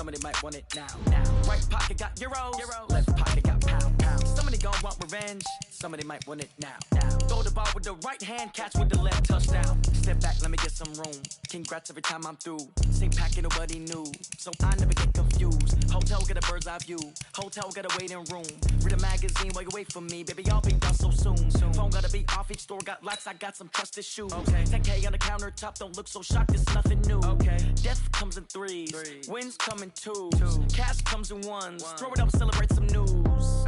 somebody might want it now. Right pocket got euros, left pocket got pound. Somebody gon' want revenge, somebody might want it now. Throw the ball with the right hand, catch with the left, touchdown. Step back, let me get some room. Congrats every time I'm through. Same packet, nobody knew, so I never get confused. Hotel get a bird's eye view, hotel get a waiting room. Read a magazine while you wait for me, baby, I'll be done so soon. Phone gotta be off, each store got locks, I got some trusted shoes. 10K on the countertop, don't look so shocked, it's nothing new. Death comes in threes, wins come in twos, cash comes in ones. Throw it up, celebrate some news.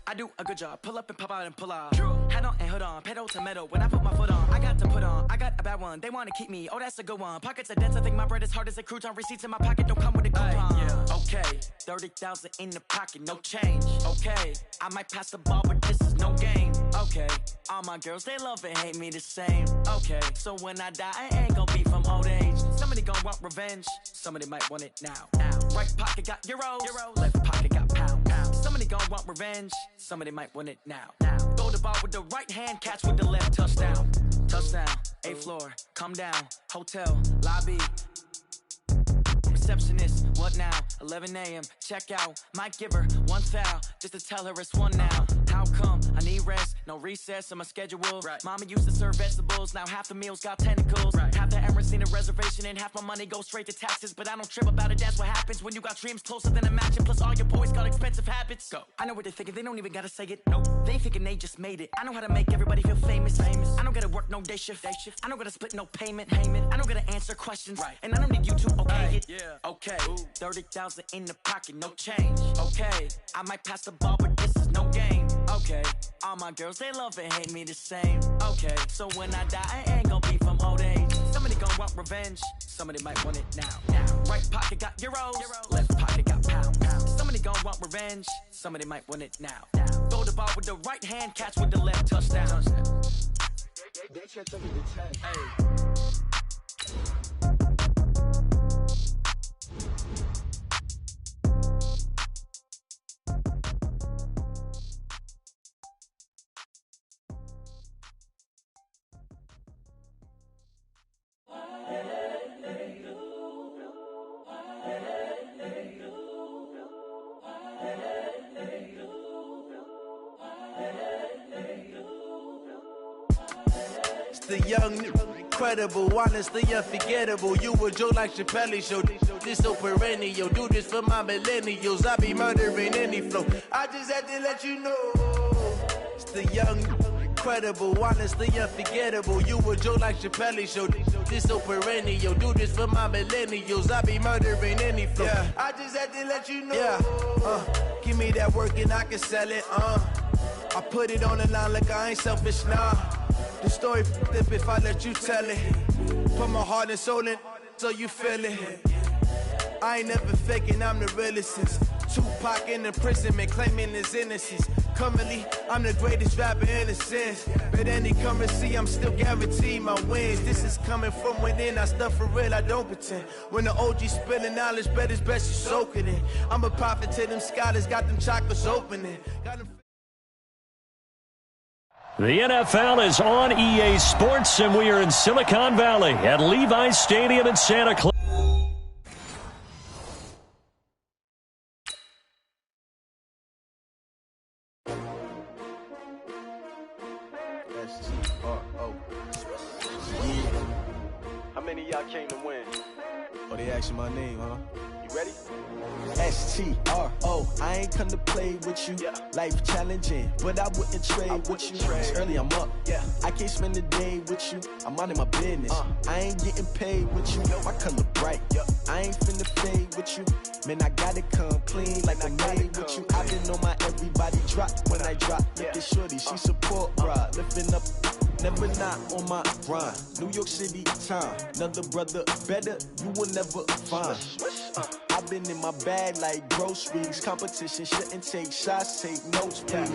I do a good job, pull up and pop out and pull off. Head on and hood on, pedal to metal. When I put my foot on, I got to put on. I got a bad one, they wanna keep me, oh that's a good one. Pockets are dense, I think my bread is hard as a crouton. Receipts in my pocket don't come with a coupon. Okay, 30,000 in the pocket, no change. Okay, I might pass the ball, but this is no game. Okay, all my girls, they love and hate me the same. Okay, so when I die, I ain't gon' be from old age. Somebody gon' want revenge, somebody might want it now. Right pocket got euros, left pocket got pound. Somebody gon' want revenge, somebody might want it now. Throw the ball with the right hand, catch with the left, touchdown. Touchdown, 8th floor, come down, hotel, lobby. Receptionist, what now? 11 a.m., check out. Might give her one foul, just to tell her it's one now. How come? I need rest, no recess in my schedule. Mama used to serve vegetables, now half the meals got tentacles. Half the errands need a reservation and half my money goes straight to taxes. But I don't trip about it, that's what happens when you got dreams closer than a match. And plus all your boys got expensive habits. Go. I know what they're thinking, they don't even gotta say it. Nope. They ain't thinking they just made it. I know how to make everybody feel famous. I don't gotta work no day shift. I don't gotta split no payment. I don't gotta answer questions. And I don't need you to okay it. Okay, 30,000 in the pocket, no change. Okay, I might pass the ball, but this is no game. Okay, all my girls, they love and hate me the same. Okay, so when I die, I ain't gon' be from old age. Somebody gon' want revenge, somebody might want it now. Right pocket got euros, left pocket got pound. Somebody gon' want revenge, somebody might want it now. Throw the ball with the right hand, catch with the left, touchdown. They checked over the tag. The young, incredible, honestly unforgettable. You a Joe like Chappelle show. This so perennial. Do this for my millennials. I be murdering any flow. I just had to let you know. It's the young, incredible, honestly unforgettable. You a Joe like Chappelle show. This so perennial. Do this for my millennials. I be murdering any flow. I just had to let you know. Give me that work and I can sell it. I put it on the line like I ain't selfish, nah. The story flip if I let you tell it. Put my heart and soul in so you feel it. I ain't never faking, I'm the realest since Tupac in imprisonment, claiming his innocence. Currently, I'm the greatest rapper in a sense. But any currency, I'm still guaranteed my wins. This is coming from within, I stuff for real, I don't pretend. When the OG spilling knowledge, bet it's best you soak it in. I'm a prophet to them scholars, got them chakras opening. Got them. The NFL is on EA Sports, and we are in Silicon Valley at Levi's Stadium in Santa Clara. How many of y'all came to win? Oh, they asking my name, huh? You ready? STRO, I ain't come to play with you. Life challenging, but I wouldn't trade with you. It's early, I'm up. I can't spend the day with you. I'm out of my business. I ain't getting paid with you. My color bright. I ain't finna fade with you. Man, I gotta come clean like I made with you. I been on my everybody drop when I drop. Look at shorty, she support ride. Lifting up, never not on my grind. New York City time, another brother better, you will never find. I've been in my bag like groceries. Competition shouldn't take shots, take notes, please.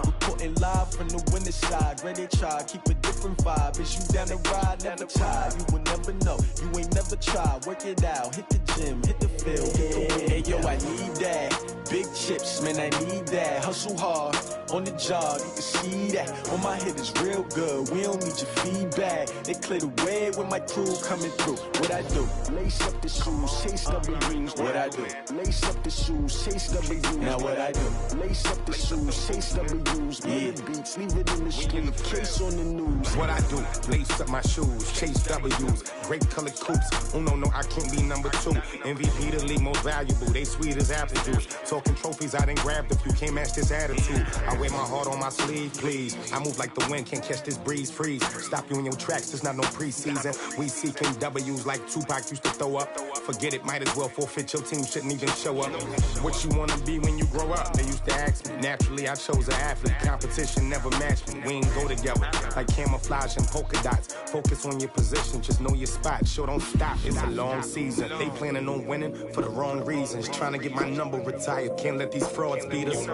Reporting live from the winter side. Ready to try, keep a different different vibe. Is you down to ride? Never tired. You will never know. You ain't never tried. Work it out. Hit the gym. Hit the field. Hey, yo, I need that. Big chips, man, I need that. Hustle hard on the job. You can see that. On my head is real good. We don't need your feedback. They clear the way with my crew coming through. What I do? Lace up the shoes, chase W's. What I do? Lace up the shoes, chase W's. Now what I do? Lace up the shoes, chase W's. Yeah, beats, leave it in the street, case on the news. What I do? Lace up my shoes, chase W's. Great colored coops. Oh no, I can't be number 2. MVP the league most valuable. They sweet as apple juice. Talking trophies, I done grabbed a few. Can't match this attitude. I wear my heart on my sleeve, please. I move like the wind, can't catch this breeze. Freeze. Stop you in your tracks. There's not no preseason. We seeking W's like Tupac used to throw up. Forget it, might as well forfeit. Your team shouldn't even show up. What you wanna be when you grow up? They used to ask me. Naturally, I chose an athlete. Competition never matched me. We ain't go together like camouflage and polka dots. Focus on your position, just know your spot. Sure, don't stop. It's a long season. They planning on winning for the wrong reasons. Trying to get my number retired. Can't let these frauds beat us.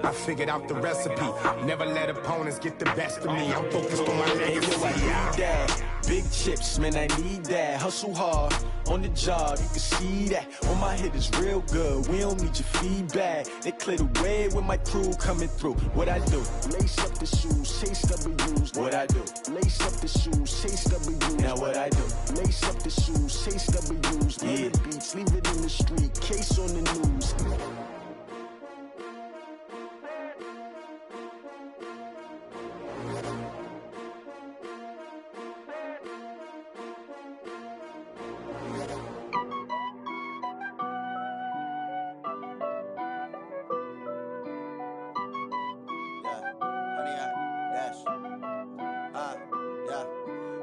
I figured out the recipe. Never let opponents get the best of me. I'm focused on my legacy. Big chips, man, I need that. Hustle hard on the job, you can see that. On my head is real good. We don't need your feedback. They clear the way with my crew coming through. What I do? Lace up the shoes, chase W's. What I do? Lace up the shoes, chase W's. Now what I do? Lace up the shoes, chase W's. Yeah, beats, leave it in the street, case on the news.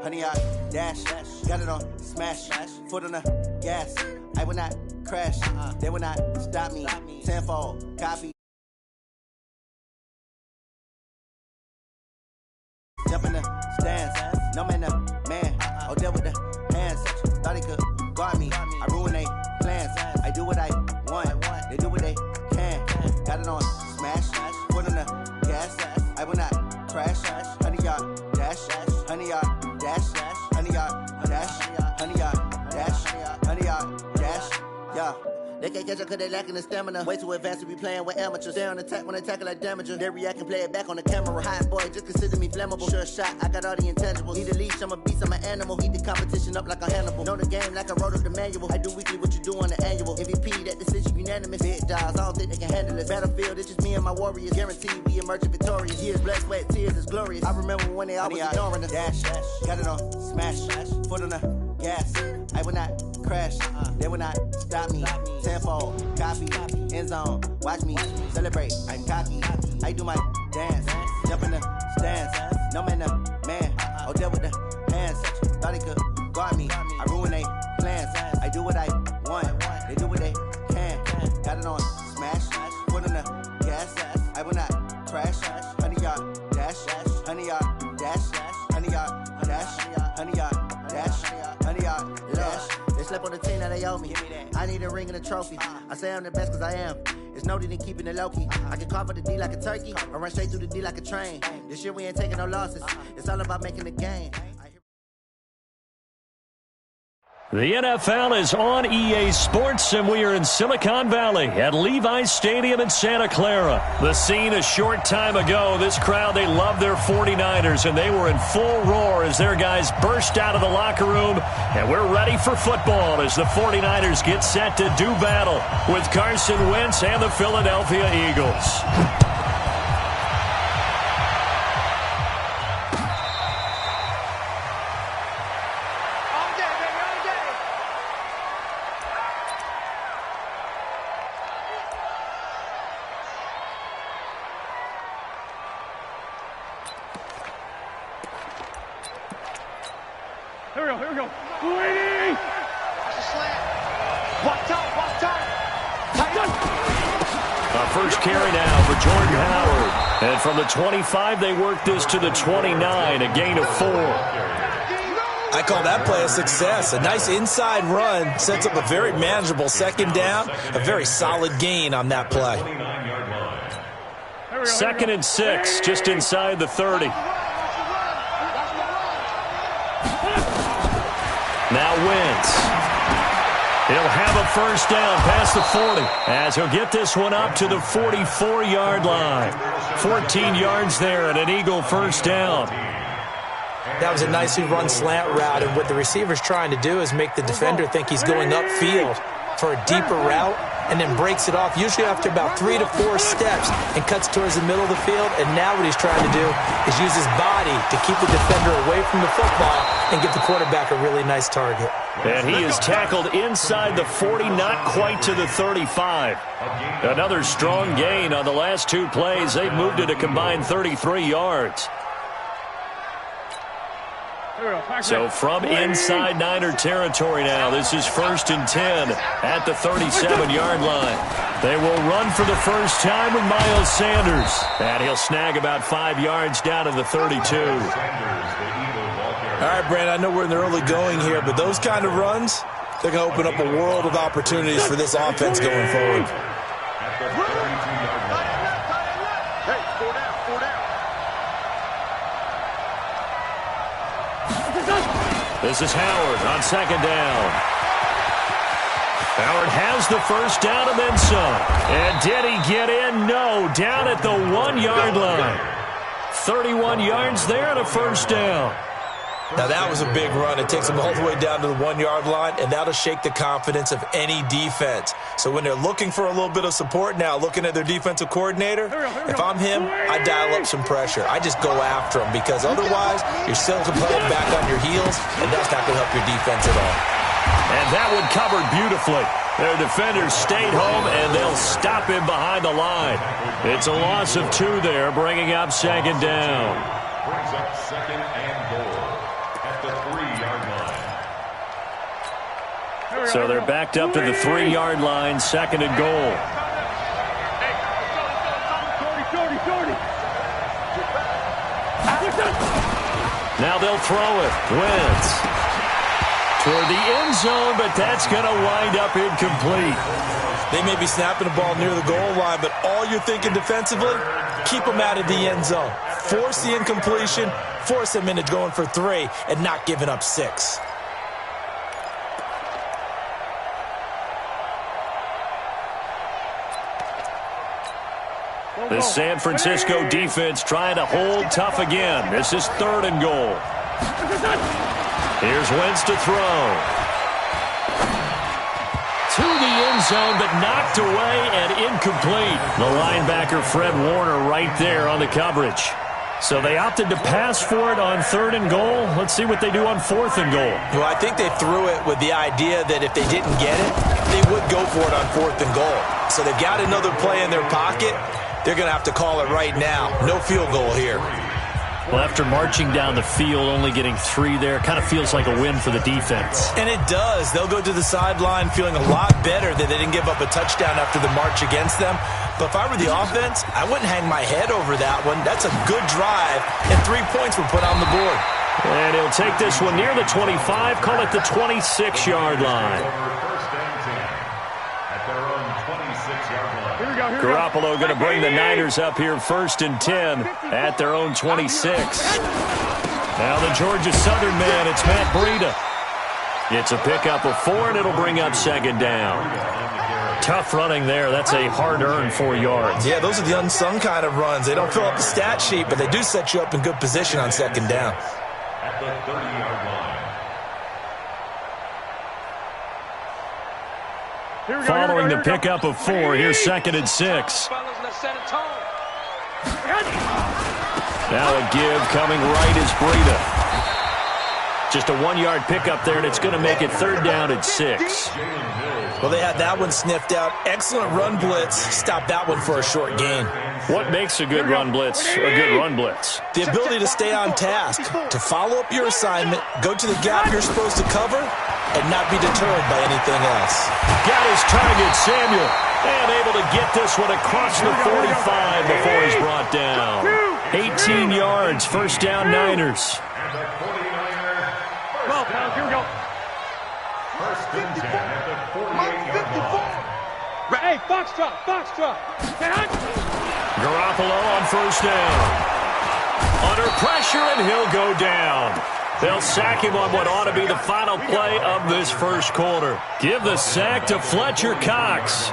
Honey, I dash, got it on smash, foot on the gas. I will not crash, they will not stop me. Tenfold, copy. Jump in the stands, no man, man. Oh, deal with the hands. Thought he could guard me. I ruin they plans. I do what I want. They do what they can. Got it on smash, foot on the gas. I will not crash. Honey, yard dash, honey, yard dash, honey, yard dash, honey, yard dash, honey, yard dash. Yeah. They can't catch up cause they lacking the stamina. Way too advanced to be playing with amateurs. Stay on attack when they tackle like damager. They react and play it back on the camera. Hot boy, just consider me flammable. Sure shot, I got all the intangibles. Need a leash, I'm a beast, I'm an animal. Heat the competition up like a Hannibal. Know the game like I wrote up the manual. I do weekly what you do on the annual. MVP, that decision unanimous. Big dials, I don't think they can handle it. Battlefield, it's just me and my warriors. Guaranteed we emerge victorious. Years, blood, sweat, tears is glorious. I remember when they always ignoring us. Dash, got it on smash, foot on the gas. I will not crash, they will not stop me. Tenfold, copy, end zone, watch me celebrate. I'm cocky, I do my dance, jump in the stands. No man, man, oh, deal with the hands. Thought he could guard me. I ruin they plans. I do what I want, they do what they can. Got it on smash, foot on the gas. I will not crash. Honey, yard dash, honey, yard dash, honey, yard dash, honey, yard dash, honey, yard dash. They slept on the team that they owe me. I need a ring and a trophy. I say I'm the best cause I am. It's no need in keeping it low-key. I can carve up the D like a turkey or run straight through the D like a train. This year we ain't taking no losses. It's all about making the game. The NFL is on EA Sports, and we are in Silicon Valley at Levi's Stadium in Santa Clara. The scene a short time ago, this crowd, they love their 49ers, and they were in full roar as their guys burst out of the locker room, and we're ready for football as the 49ers get set to do battle with Carson Wentz and the Philadelphia Eagles. Here we go. Wait! Watch the slant. Watch out. First carry now for Jordan Howard. And from the 25, they work this to the 29, a gain of 4. I call that play a success. A nice inside run sets up a very manageable second down. A very solid gain on that play. 2nd and 6, just inside the 30. Now Wentz. He'll have a first down past the 40 as he'll get this one up to the 44-yard line. 14 yards there and an Eagle first down. That was a nicely run slant route, and what the receiver's trying to do is make the defender think he's going upfield for a deeper route and then breaks it off, usually after about 3 to 4 steps, and cuts towards the middle of the field. And now what he's trying to do is use his body to keep the defender away from the football and give the quarterback a really nice target. And he is tackled inside the 40, not quite to the 35. Another strong gain on the last 2 plays. They've moved it a combined 33 yards. So from inside Niner territory now, this is 1st and 10 at the 37-yard line. They will run for the first time with Miles Sanders. And he'll snag about 5 yards down to the 32. All right, Brandon, I know we're in the early going here, but those kind of runs, they're going to open up a world of opportunities for this offense going forward. This is Howard on 2nd down. Howard has the first down and then some. And did he get in? No. Down at the 1-yard line. 31 yards there and a first down. Now that was a big run. It takes them all the way down to the 1-yard line, and that'll shake the confidence of any defense. So when they're looking for a little bit of support now, looking at their defensive coordinator, if I'm him, I dial up some pressure. I just go after him, because otherwise you're still completely back on your heels, and that's not going to help your defense at all. And that one covered beautifully. Their defenders stayed home, and they'll stop him behind the line. It's a loss of 2 there, bringing up 2nd down. Brings up 2nd and goal. So they're backed up to the 3-yard line, 2nd and goal. Now they'll throw it. Wentz toward the end zone, but that's going to wind up incomplete. They may be snapping the ball near the goal line, but all you're thinking defensively, keep them out of the end zone. Force the incompletion, force them into going for 3, and not giving up 6. The San Francisco defense trying to hold tough again. This is 3rd and goal. Here's Wentz to throw. To the end zone, but knocked away and incomplete. The linebacker, Fred Warner, right there on the coverage. So they opted to pass for it on 3rd and goal. Let's see what they do on 4th and goal. Well, I think they threw it with the idea that if they didn't get it, they would go for it on 4th and goal. So they've got another play in their pocket. They're going to have to call it right now. No field goal here. Well, after marching down the field, only getting 3 there, kind of feels like a win for the defense. And it does. They'll go to the sideline feeling a lot better that they didn't give up a touchdown after the march against them. But if I were the offense, I wouldn't hang my head over that one. That's a good drive, and 3 points were put on the board. And he'll take this one near the 25, call it the 26-yard line. Garoppolo going to bring the Niners up here 1st and 10 at their own 26. Now the Georgia Southern man, it's Matt Breida. It's a pickup of 4, and it'll bring up 2nd down. Tough running there. That's a hard-earned 4 yards. Yeah, those are the unsung kind of runs. They don't fill up the stat sheet, but they do set you up in good position on 2nd down. At the 30-yard line. Following the pickup of 4, here's 2nd and 6. Now a give coming right is Breida. Just a 1-yard pickup there, and it's going to make it 3rd down at 6. Well, they had that one sniffed out. Excellent run blitz. Stop that one for a short gain. What makes a good run blitz a good run blitz? The ability to stay on task, to follow up your assignment, go to the gap you're supposed to cover, and not be deterred by anything else. Got his target, Samuel, and able to get this one across the 45 before he's brought down. 18 yards, first down Niners. And the 49er. 12 pounds, here we go. 1st and 10 at the 48-yard line. Hey, Foxtrot, Foxtrot. Garoppolo on 1st down. Under pressure, and he'll go down. They'll sack him on what ought to be the final play of this first quarter. Give the sack to Fletcher Cox.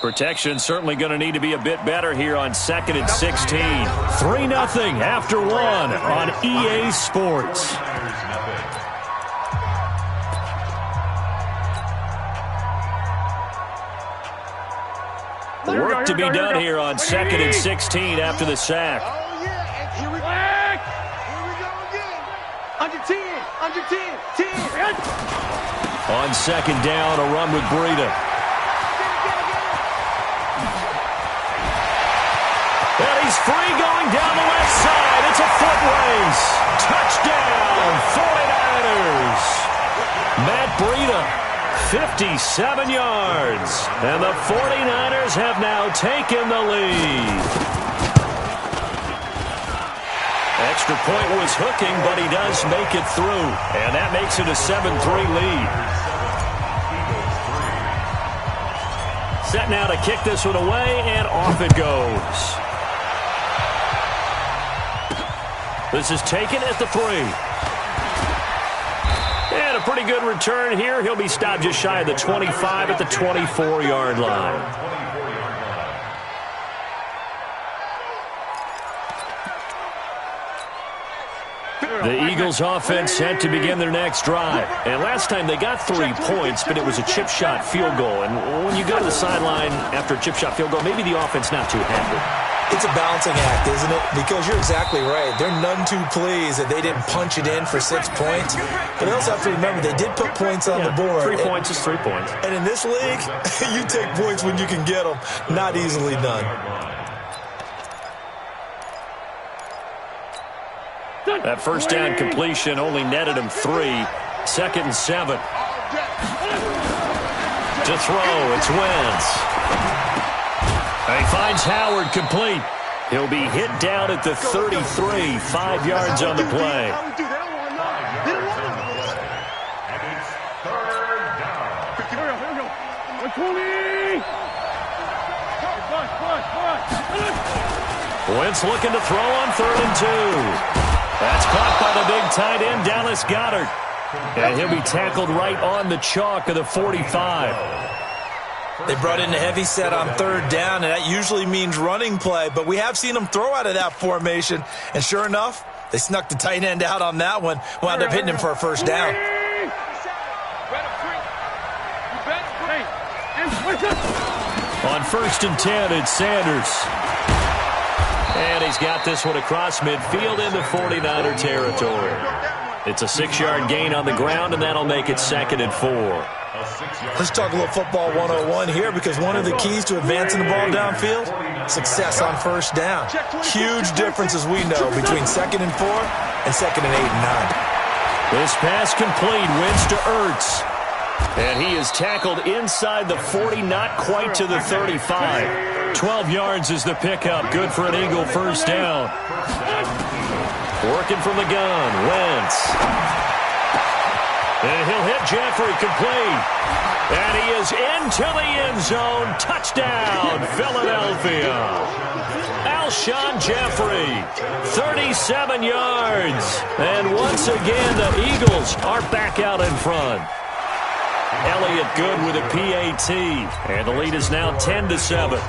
Protection certainly going to need to be a bit better here on 2nd and 16. 3-0 after 1 on EA Sports. Work to be done here on 2nd and 16 after the sack. Oh, yeah. Here we go. Here we go again. Under 10. Under 10. 10. On 2nd down, a run with Breida. And he's free going down the left side. It's a foot race. Touchdown, 49ers. Matt Breida, 57 yards. And the 49ers have now taken the lead. Extra point was hooking, but he does make it through. And that makes it a 7-3 lead. Set now to kick this one away, and off it goes. This is taken at the 3. And a pretty good return here. He'll be stopped just shy of the 25 at the 24-yard line. The Eagles offense set to begin their next drive. And last time they got 3 points, but it was a chip shot field goal. And when you go to the sideline after a chip shot field goal, maybe the offense not too happy. It's a balancing act, isn't it? Because you're exactly right. They're none too pleased that they didn't punch it in for 6 points. But they also have to remember they did put points on the board. 3 points is 3 points. And in this league, you take points when you can get them. Not easily done. That first down completion only netted him 3. 2nd and 7. To throw, it's Wentz. He finds Howard complete. He'll be hit down at the 33, 5 yards on the play. And it's 3rd down. Here we go. 120. Wentz looking to throw on 3rd and 2. That's caught by the big tight end, Dallas Goedert. And he'll be tackled right on the chalk of the 45. They brought in a heavy set on 3rd down, and that usually means running play. But we have seen them throw out of that formation. And sure enough, they snuck the tight end out on that one. Wound up hitting him for a first down. On 1st and 10, it's Sanders. And he's got this one across midfield into 49er territory. It's a 6-yard gain on the ground, and that'll make it 2nd and 4. Let's talk a little football 101 here, because one of the keys to advancing the ball downfield, success on 1st down. Huge difference, as we know, between 2nd and 4 and 2nd and 8 and 9. This pass complete, Wentz to Ertz. And he is tackled inside the 40, not quite to the 35. 12 yards is the pickup. Good for an Eagle first down. Working from the gun, Wentz. And he'll hit Jeffrey complete. And he is into the end zone. Touchdown, Philadelphia. Alshon Jeffrey, 37 yards. And once again, the Eagles are back out in front. Elliott good with a PAT. And the lead is now 10-7.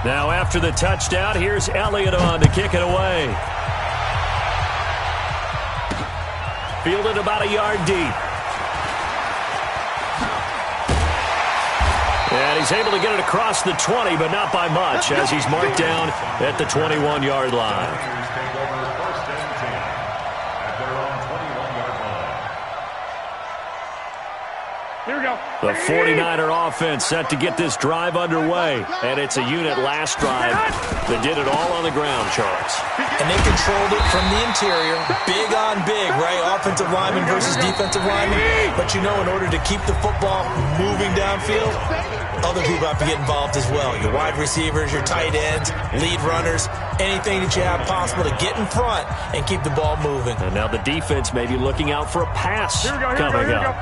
Now after the touchdown, here's Elliott on to kick it away. Fielded about a yard deep. And he's able to get it across the 20, but not by much, as he's marked down at the 21-yard line. The 49er offense set to get this drive underway. And it's a unit last drive that did it all on the ground, Charles. And they controlled it from the interior. Big on big, right? Offensive lineman versus defensive lineman. But you know, in order to keep the football moving downfield, other people have to get involved as well. Your wide receivers, your tight ends, lead runners, anything that you have possible to get in front and keep the ball moving. And now the defense may be looking out for a pass coming up.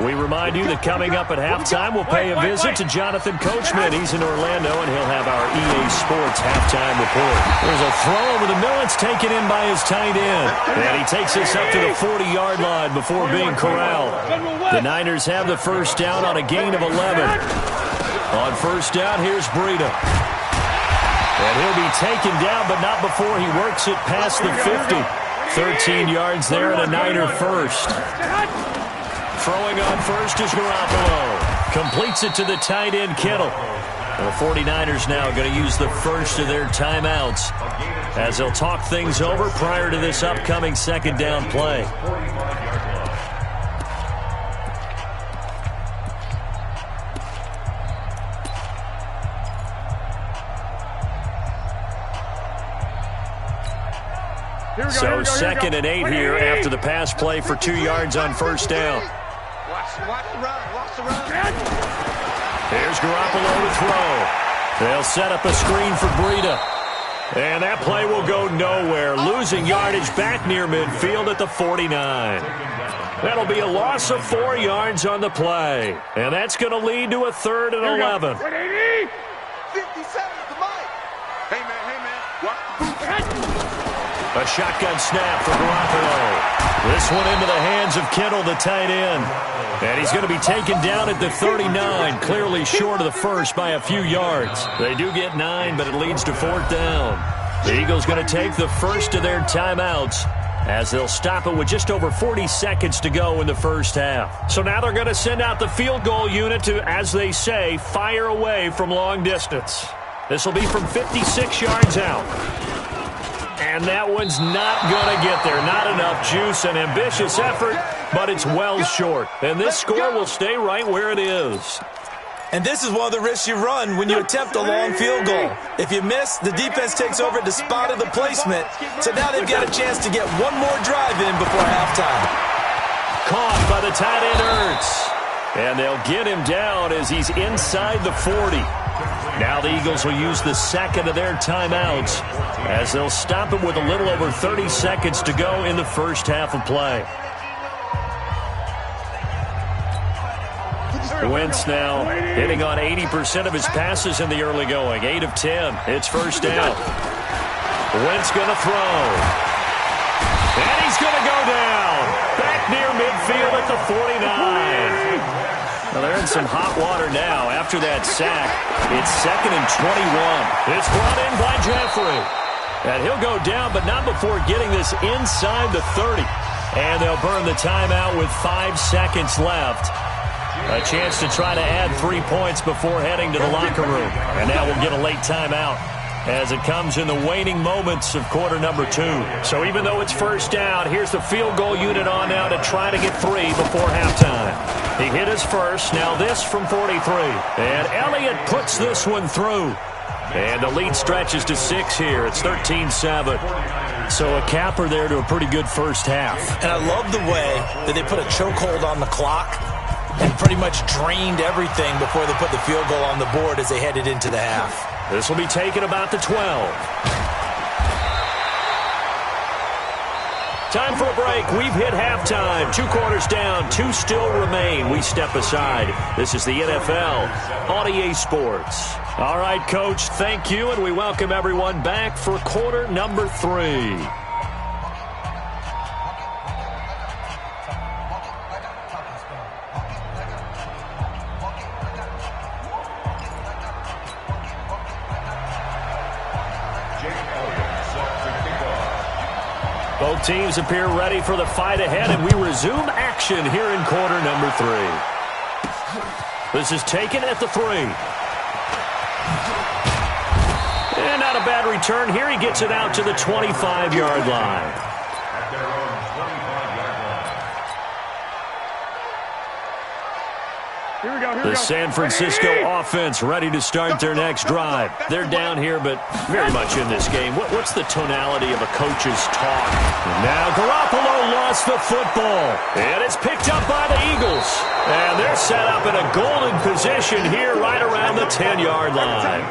We remind you that coming up at halftime, we'll pay a visit to Jonathan Coachman. He's in Orlando, and he'll have our EA Sports halftime report. There's a throw over the middle. It's taken in by his tight end. And he takes us up to the 40-yard line before being corralled. The Niners have the first down on a gain of 11. On first down, here's Breida. And he'll be taken down, but not before he works it past the 50. 13 yards there and a Niner first. Throwing on first is Garoppolo. Completes it to the tight end, Kittle. And the 49ers now going to use the first of their timeouts as they'll talk things over prior to this upcoming second down play. So second and 8 here after the pass play for 2 yards on first down. Watch the run. Here's Garoppolo to throw. They'll set up a screen for Breida. And that play will go nowhere. Losing yardage back near midfield at the 49. That'll be a loss of 4 yards on the play. And that's going to lead to a 3rd and 11. 57 at the mic. Hey, man. Watch the boot. A shotgun snap for Garoppolo. This one into the hands of Kittle, the tight end. And he's going to be taken down at the 39, clearly short of the first by a few yards. They do get 9, but it leads to 4th down. The Eagles going to take the first of their timeouts as they'll stop it with just over 40 seconds to go in the first half. So now they're going to send out the field goal unit to, as they say, fire away from long distance. This will be from 56 yards out. And that one's not going to get there. Not enough juice. An ambitious effort, but it's well short. And this score will stay right where it is. And this is one of the risks you run when you attempt a long field goal. If you miss, the defense takes over at the spot of the placement. So now they've got a chance to get one more drive in before halftime. Caught by the tight end Ertz. And they'll get him down as he's inside the 40. Now the Eagles will use the second of their timeouts as they'll stop it with a little over 30 seconds to go in the first half of play. Wentz now hitting on 80% of his passes in the early going. 8 of 10. It's first down. Wentz going to throw. And he's going to go down. Back near midfield at the 49. Well, they're in some hot water now after that sack. It's 2nd and 21. It's brought in by Jeffrey. And he'll go down, but not before getting this inside the 30. And they'll burn the timeout with 5 seconds left. A chance to try to add 3 points before heading to the locker room. And now we'll get a late timeout as it comes in the waning moments of quarter number 2. So even though it's first down, here's the field goal unit on now to try to get 3 before halftime. He hit his first, now this from 43. And Elliott puts this one through. And the lead stretches to 6 here. It's 13-7. So a capper there to a pretty good first half. And I love the way that they put a chokehold on the clock and pretty much drained everything before they put the field goal on the board as they headed into the half. This will be taken about the 12. Time for a break. We've hit halftime. 2 quarters down. 2 still remain. We step aside. This is the NFL on EA Sports. All right, Coach, thank you, and we welcome everyone back for quarter number 3. Both teams appear ready for the fight ahead, and we resume action here in quarter number 3. This is taken at the 3. And not a bad return here. He gets it out to the 25-yard line. The San Francisco offense ready to start their next drive. They're down here, but very much in this game. What's the tonality of a coach's talk? Now Garoppolo lost the football, and it's picked up by the Eagles. And they're set up in a golden position here right around the 10-yard line.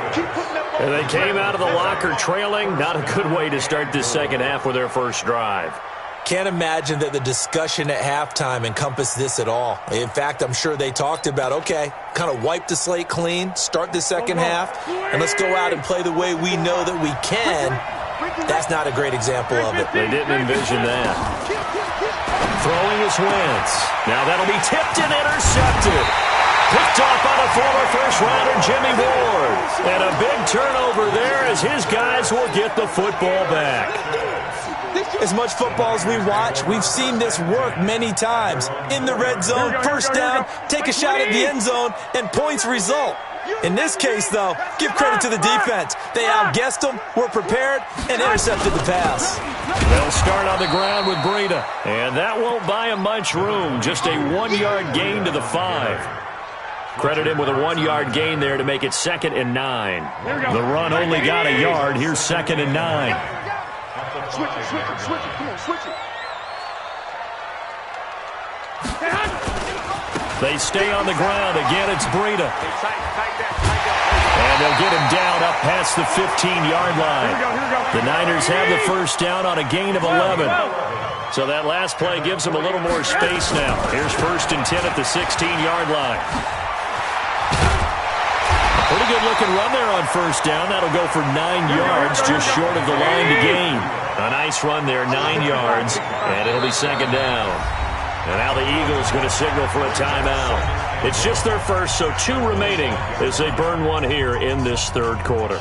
And they came out of the locker trailing. Not a good way to start this second half with their first drive. Can't imagine that the discussion at halftime encompassed this at all. In fact, I'm sure they talked about, okay, kind of wipe the slate clean, start the second half, and let's go out and play the way we know that we can. That's not a great example of it. They didn't envision that. Throwing is Wentz. Now that'll be tipped and intercepted. Picked off by the former first-rounder Jimmy Ward. And a big turnover there as his guys will get the football back. As much football as we watch, we've seen this work many times. In the red zone, first down, take a shot at the end zone, and points result. In this case, though, give credit to the defense. They outguessed them, were prepared, and intercepted the pass. They'll start on the ground with Breida, and that won't buy him much room. Just a 1-yard gain to the 5. Credit him with a 1-yard gain there to make it 2nd and 9. The run only got a yard. Here's 2nd and 9. Switch it. Come on, switch it. They stay on the ground. Again, it's Breida. And they'll get him down up past the 15-yard line. The Niners have the first down on a gain of 11. So that last play gives them a little more space now. Here's 1st and 10 at the 16-yard line. Pretty good looking run there on first down. That'll go for 9 yards, just short of the line to gain. A nice run there, 9 yards, and it'll be 2nd down. And now the Eagles going to signal for a timeout. It's just their first, so 2 remaining as they burn one here in this 3rd quarter.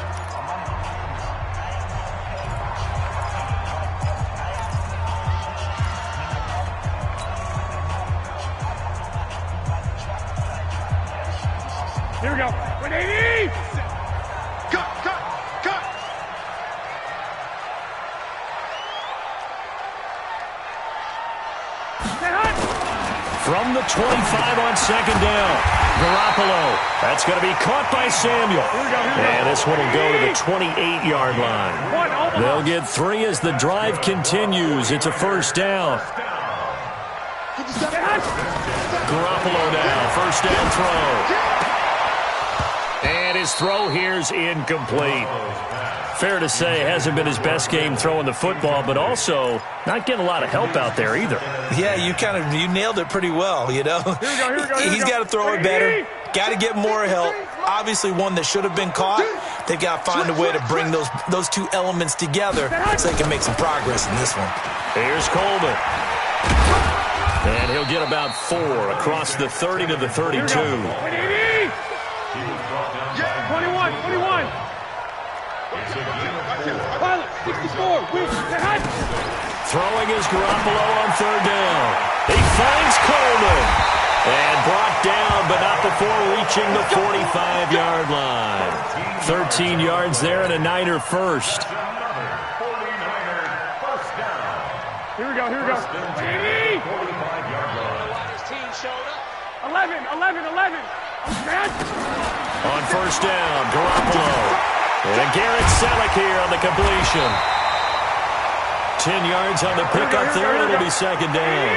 Here we go. 180! Cut! From the 25 on 2nd down, Garoppolo. That's going to be caught by Samuel. And this one will go to the 28-yard line. They'll get 3 as the drive continues. It's a first down. Garoppolo now, first down throw. And his throw here's incomplete. Fair to say, hasn't been his best game throwing the football, but also not getting a lot of help out there either. Yeah, you nailed it pretty well, you know. He's got to throw it better. Got to get more help. Obviously one that should have been caught. They've got to find a way to bring those 2 elements together so they can make some progress in this one. Here's Coleman. And he'll get about 4 across the 30 to the 32. 21. Pilot, 64. Throwing is Garoppolo on 3rd down. He finds Coleman. And brought down, but not before reaching the 45-yard line. 13 yards there and a Niner first. Here we go. 11. On first down, Garoppolo. And Garrett Selleck here on the completion. 10 yards on the pickup there, and it'll be 2nd down.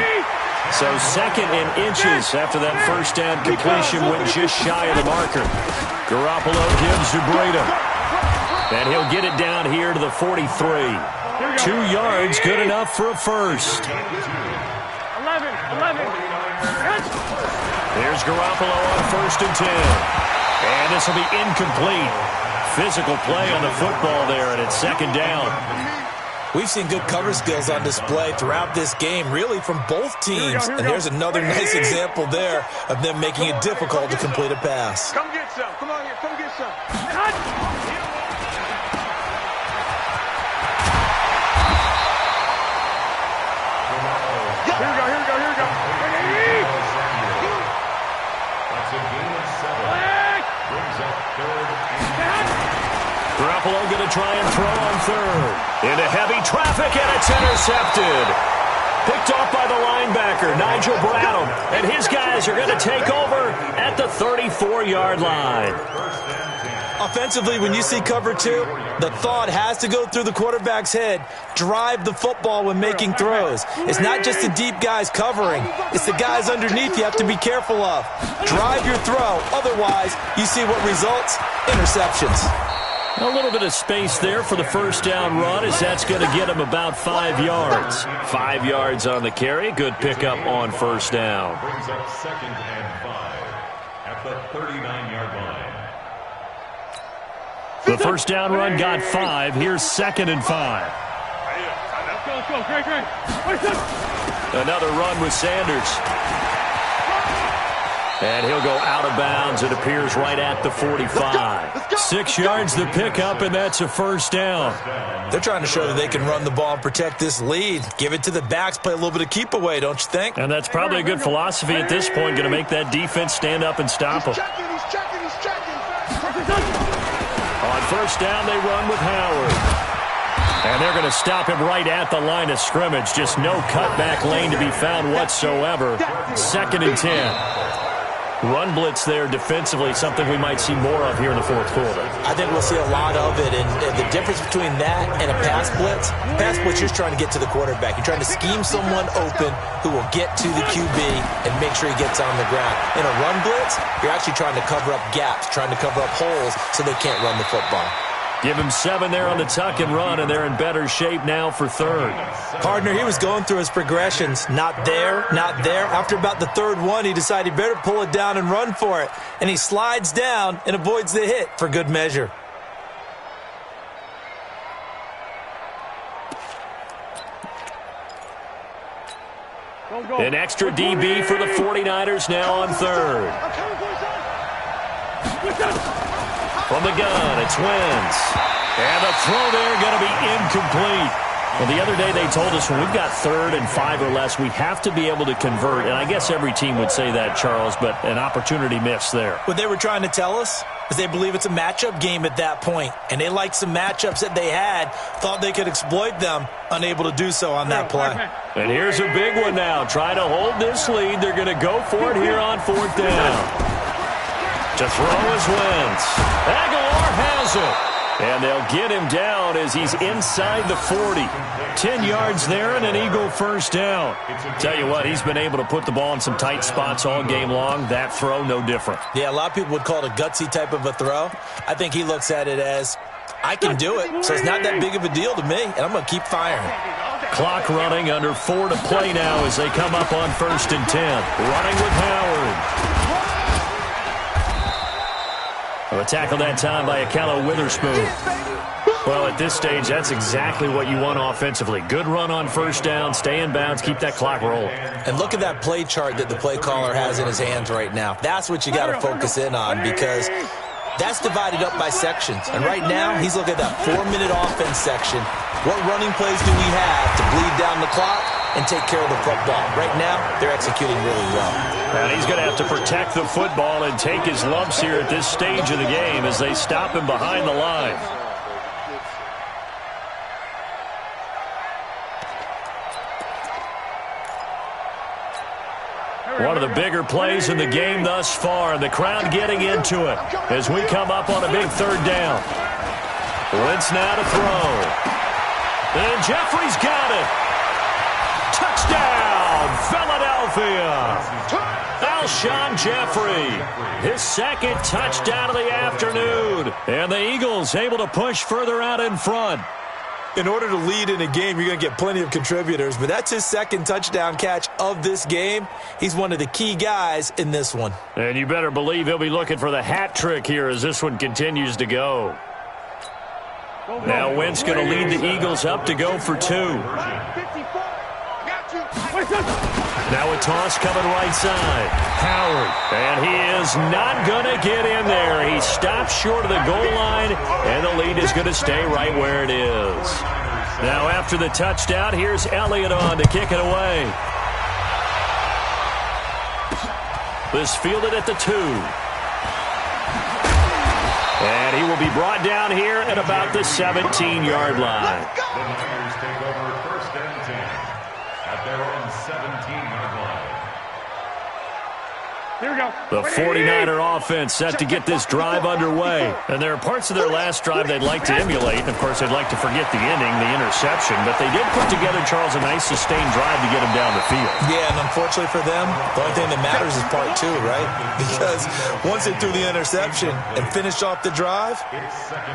So 2nd and inches after that first down completion went just shy of the marker. Garoppolo gives to Breida. And he'll get it down here to the 43. 2 yards, good enough for a first. 11. Here's Garoppolo on 1st and 10. And this will be incomplete. Physical play on the football there, and it's 2nd down. We've seen good cover skills on display throughout this game, really from both teams. And here's another nice example there of them making it difficult to complete a pass. Come get some. Come on here. Come get some. Here we go. That's a gain of 7. Brings up 3rd and Garoppolo going to try and throw on 3rd. Into heavy traffic, and it's intercepted. Picked off by the linebacker, Nigel Bradham. And his guys are going to take over at the 34-yard line. Offensively, when you see cover 2, the thought has to go through the quarterback's head. Drive the football when making throws. It's not just the deep guys covering. It's the guys underneath you have to be careful of. Drive your throw. Otherwise, you see what results? Interceptions. A little bit of space there for the first down run, as that's going to get him about 5 yards. 5 yards on the carry. Good pickup on first down. Brings up 2nd and 5 at the 39-yard line. The first down run got 5. Here's 2nd and 5. Let's go, Greg. Another run with Sanders. And he'll go out of bounds, it appears, right at the 45. 6 yards the pickup, and that's a first down. They're trying to show that they can run the ball and protect this lead. Give it to the backs, play a little bit of keep away, don't you think? And that's probably a good philosophy at this point, going to make that defense stand up and stop them. He's checking. On first down, they run with Howard. And they're going to stop him right at the line of scrimmage. Just no cutback lane to be found whatsoever. 2nd and 10. Run blitz there defensively, something we might see more of here in the fourth quarter. I think we'll see a lot of it, and the difference between that and a pass blitz, you're just trying to get to the quarterback. You're trying to scheme someone open who will get to the QB and make sure he gets on the ground. In a run blitz, you're actually trying to cover up gaps, trying to cover up holes so they can't run the football. Give him 7 there on the tuck and run, and they're in better shape now for third. Partner, he was going through his progressions. Not there, not there. After about the third one, he decided he better pull it down and run for it. And he slides down and avoids the hit for good measure. An extra DB for the 49ers now on third. From the gun, it's Wentz. And the throw there going to be incomplete. Well, the other day they told us when we've got 3rd and 5 or less, we have to be able to convert. And I guess every team would say that, Charles, but an opportunity missed there. What they were trying to tell us is they believe it's a matchup game at that point. And they liked some matchups that they had, thought they could exploit them, unable to do so on that play. And here's a big one now. Trying to hold this lead. They're going to go for it here on 4th down. To throw is Wentz. Aguilar has it. And they'll get him down as he's inside the 40. 10 yards there and an Eagle first down. Tell you what, he's been able to put the ball in some tight spots all game long. That throw, no different. Yeah, a lot of people would call it a gutsy type of a throw. I think he looks at it as, I can do it, so it's not that big of a deal to me, and I'm going to keep firing. Clock running, under 4 to play now as they come up on 1st and 10. Running with Howard. A tackle that time by Akello Witherspoon. Well, at this stage, that's exactly what you want offensively. Good run on first down, stay in bounds, keep that clock rolling. And look at that play chart that the play caller has in his hands right now. That's what you got to focus in on because that's divided up by sections. And right now, he's looking at that 4-minute offense section. What running plays do we have to bleed down the clock and take care of the football? Right now, they're executing really well. And he's going to have to protect the football and take his lumps here at this stage of the game as they stop him behind the line. One of the bigger plays in the game thus far, and the crowd getting into it as we come up on a big 3rd down. Wentz now to throw. And Jeffrey's got it. Touchdown, Philadelphia. Alshon Jeffrey, his 2nd touchdown of the afternoon. And the Eagles able to push further out in front. In order to lead in a game, you're going to get plenty of contributors, but that's his 2nd touchdown catch of this game. He's one of the key guys in this one. And you better believe he'll be looking for the hat trick here as this one continues to go. Now Wentz going to lead the Eagles up to go for 2. Now a toss coming right side. Howard. And he is not going to get in there. He stops short of the goal line, and the lead is going to stay right where it is. Now after the touchdown, here's Elliott on to kick it away. This fielded at the 2. And he will be brought down here at about the 17-yard line. The Niners take over 1st and 10 at their own 17-yard The 49er offense set to get this drive underway. And there are parts of their last drive they'd like to emulate. And, of course, they'd like to forget the inning, the interception. But they did put together, Charles, a nice sustained drive to get them down the field. Yeah, and unfortunately for them, the only thing that matters is part two, right? Because once they threw the interception and finished off the drive,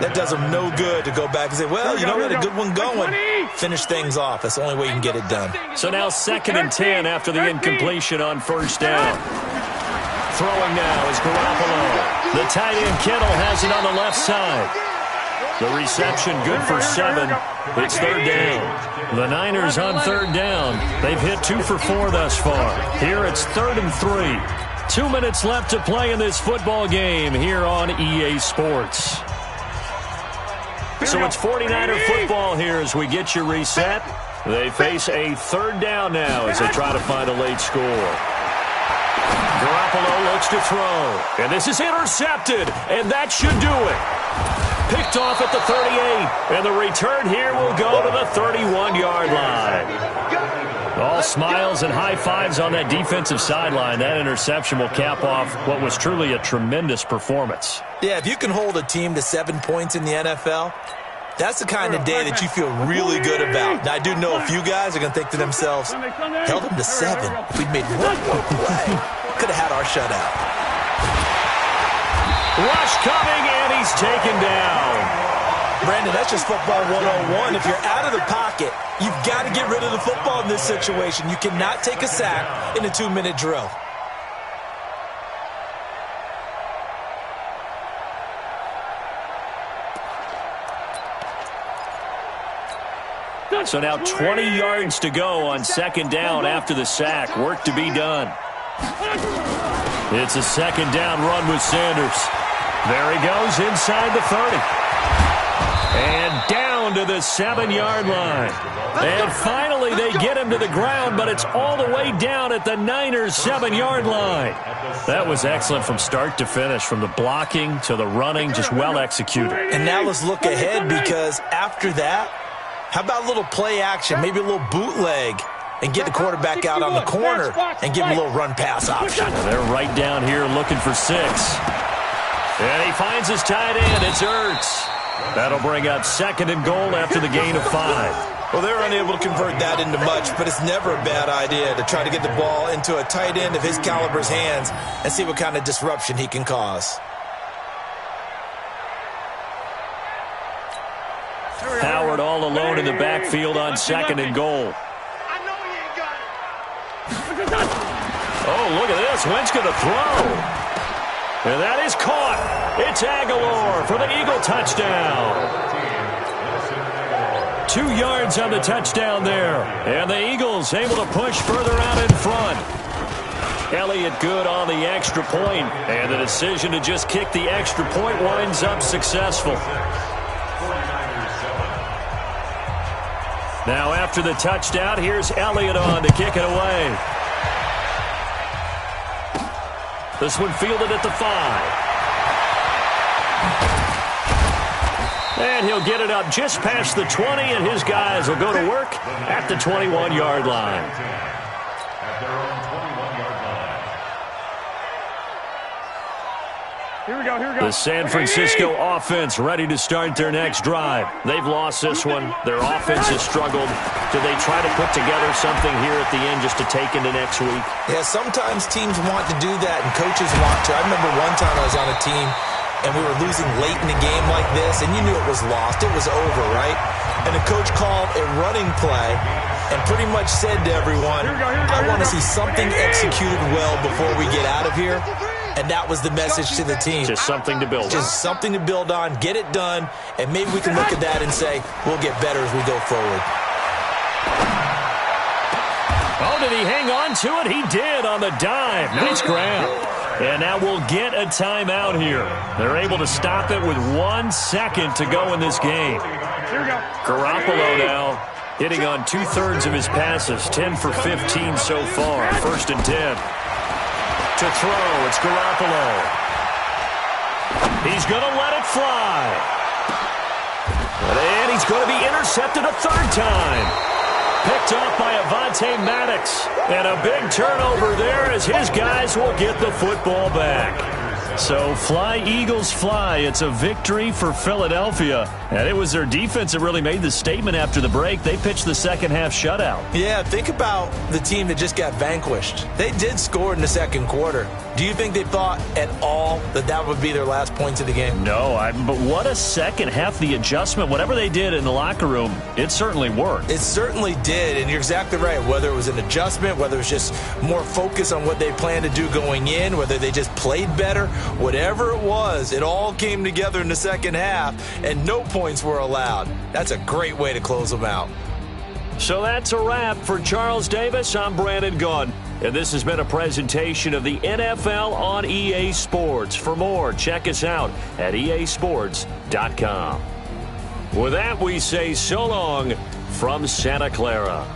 that does them no good to go back and say, well, you know, we had a good one going. Finish things off. That's the only way you can get it done. So now 2nd and 10 after the incompletion on first down. Throwing now is Garoppolo. The tight end Kittle has it on the left side. The reception good for 7. It's 3rd down. The Niners on 3rd down. They've hit 2 for 4 thus far. Here it's 3rd and 3. 2 minutes left to play in this football game here on EA Sports. So it's 49er football here as we get you reset. They face a 3rd down now as they try to find a late score. Garoppolo looks to throw. And this is intercepted. And that should do it. Picked off at the 38. And the return here will go to the 31-yard line. All smiles and high fives on that defensive sideline. That interception will cap off what was truly a tremendous performance. Yeah, if you can hold a team to 7 points in the NFL, that's the kind of day that you feel really good about. Now, I do know a few guys are going to think to themselves, held them to 7. If we'd made one more play, could have had our shutout. Rush coming, and he's taken down. Brandon, that's just football 101. If you're out of the pocket, you've got to get rid of the football in this situation. You cannot take a sack in a 2-minute drill. So now 20 yards to go on 2nd down after the sack. Work to be done. It's a 2nd down run with Sanders. There he goes inside the 30. And down to the 7-yard line. And finally they get him to the ground, but it's all the way down at the Niners' 7-yard line. That was excellent from start to finish, from the blocking to the running, just well executed. And now let's look ahead, because after that, how about a little play action, maybe a little bootleg, and get the quarterback out on the corner and give him a little run-pass option. They're right down here looking for 6. And he finds his tight end. It's Ertz. That'll bring up 2nd and goal after the gain of 5. Well, they're unable to convert that into much, but it's never a bad idea to try to get the ball into a tight end of his caliber's hands and see what kind of disruption he can cause. Howard all alone in the backfield on 2nd and goal. Oh, look at this. Wentz going to throw. And that is caught. It's Aguilar for the Eagle touchdown. 2 yards on the touchdown there. And the Eagles able to push further out in front. Elliott good on the extra point. And the decision to just kick the extra point winds up successful. Now after the touchdown, here's Elliott on to kick it away. This one fielded at the 5. And he'll get it up just past the 20, and his guys will go to work at the 21-yard line. The San Francisco offense ready to start their next drive. They've lost this one. Their offense has struggled. Do they try to put together something here at the end just to take into next week? Yeah, sometimes teams want to do that, and coaches want to. I remember one time I was on a team, and we were losing late in the game like this, and you knew it was lost. It was over, right? And the coach called a running play and pretty much said to everyone, I want to see something executed well before we get out of here. And that was the message to the team. Just something to build on. Just something to build on, get it done, and maybe we can look at that and say, we'll get better as we go forward. Oh, did he hang on to it? He did on the dive. Nice grab. And now we'll get a timeout here. They're able to stop it with 1 second to go in this game. Garoppolo now hitting on 2/3 of his passes, 10 for 15 so far. 1st and 10. To throw, it's Garoppolo. He's going to let it fly. And he's going to be intercepted a 3rd time. Picked off by Avonte Maddox. And a big turnover there as his guys will get the football back. So fly, Eagles, fly. It's a victory for Philadelphia. And it was their defense that really made the statement after the break. They pitched the second half shutout. Yeah, think about the team that just got vanquished. They did score in the second quarter. Do you think they thought at all that that would be their last points of the game? No, but what a second half. The adjustment, whatever they did in the locker room, it certainly worked. It certainly did, and you're exactly right. Whether it was an adjustment, whether it was just more focus on what they planned to do going in, whether they just played better, whatever it was, it all came together in the second half, and no points were allowed. That's a great way to close them out. So that's a wrap. For Charles Davis, I'm Brandon Gunn. And this has been a presentation of the NFL on EA Sports. For more, check us out at easports.com. With that, we say so long from Santa Clara.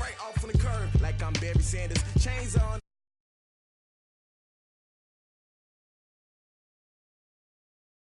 Right off on the curb like I'm Barry Sanders. Chains on.